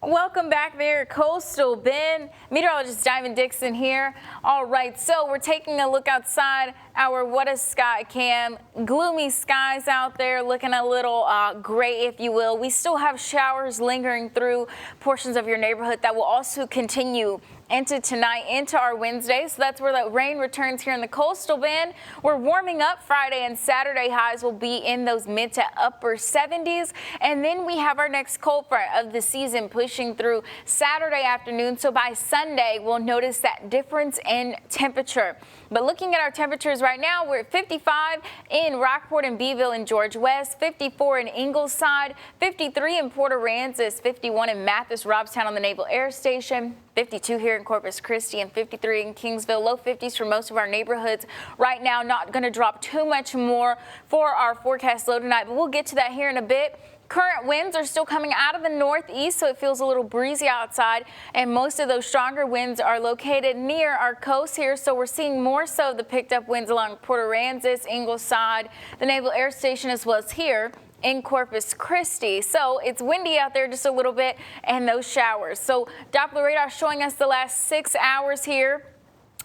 Welcome back there, Coastal Bend. Meteorologist Diamond Dixon here. All right, so we're taking a look outside our What a Sky cam. Gloomy skies out there, looking a little gray, if you will. We still have showers lingering through portions of your neighborhood that will also continue into tonight, into our Wednesday. So that's where the rain returns here in the Coastal Bend. We're warming up. Friday and Saturday highs will be in those mid to upper 70s. And then we have our next cold front of the season pushing through Saturday afternoon. So by Sunday, we'll notice that difference in temperature. But looking at our temperatures right now, we're at 55 in Rockport and Beeville and George West, 54 in Ingleside, 53 in Port Aransas, 51 in Mathis, Robstown on the Naval Air Station, 52 here in Corpus Christi, and 53 in Kingsville. Low 50s for most of our neighborhoods right now. Not going to drop too much more for our forecast low tonight, but we'll get to that here in a bit. Current winds are still coming out of the northeast, so it feels a little breezy outside, and most of those stronger winds are located near our coast here, so we're seeing more so the picked up winds along Port Aransas, Ingleside, the Naval Air Station, as well as here in Corpus Christi. So it's windy out there just a little bit, and those showers. So Doppler radar showing us the last 6 hours here.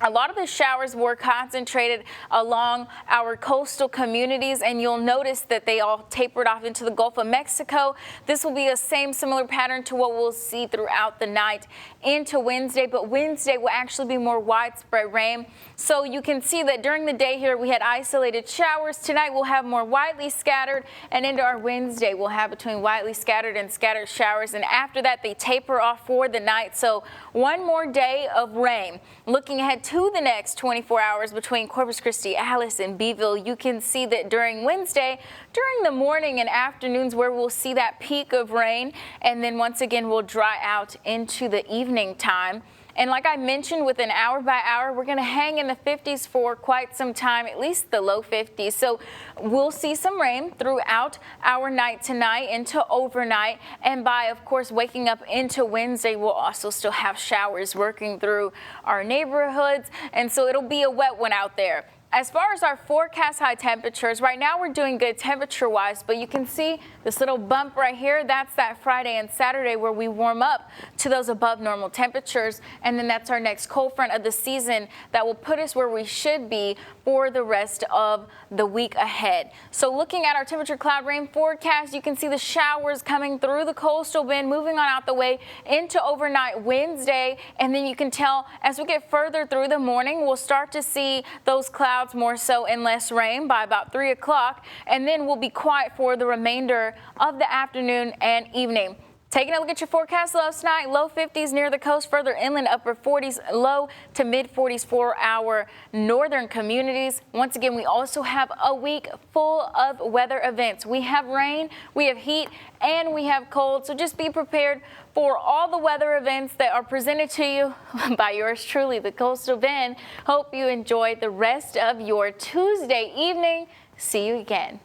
A lot of the showers were concentrated along our coastal communities, and you'll notice that they all tapered off into the Gulf of Mexico. This will be a similar pattern to what we'll see throughout the night into Wednesday, but Wednesday will actually be more widespread rain. So you can see that during the day here we had isolated showers. Tonight we'll have more widely scattered, and into our Wednesday we'll have between widely scattered and scattered showers, and after that they taper off for the night. So one more day of rain. Looking ahead to the next 24 hours between Corpus Christi, Alice, and Beeville, you can see that during Wednesday, during the morning and afternoons where we'll see that peak of rain, and then once again we'll dry out into the evening time. And like I mentioned, within hour by hour, we're going to hang in the 50s for quite some time, at least the low 50s. So we'll see some rain throughout our night tonight into overnight. And by, of course, waking up into Wednesday, we'll also still have showers working through our neighborhoods. And so it'll be a wet one out there. As far as our forecast high temperatures, right now we're doing good temperature-wise, but you can see this little bump right here. That's that Friday and Saturday where we warm up to those above normal temperatures, and then that's our next cold front of the season that will put us where we should be for the rest of the week ahead. So looking at our temperature cloud rain forecast, you can see the showers coming through the coastal bend, moving on out the way into overnight Wednesday, and then you can tell as we get further through the morning, we'll start to see those clouds more so and less rain by about 3 o'clock, and then we'll be quiet for the remainder of the afternoon and evening. Taking a look at your forecast lows tonight, low 50s near the coast, further inland, upper 40s, low to mid 40s for our northern communities. Once again, we also have a week full of weather events. We have rain, we have heat, and we have cold. So just be prepared for all the weather events that are presented to you by yours truly, the Coastal Bend. Hope you enjoy the rest of your Tuesday evening. See you again.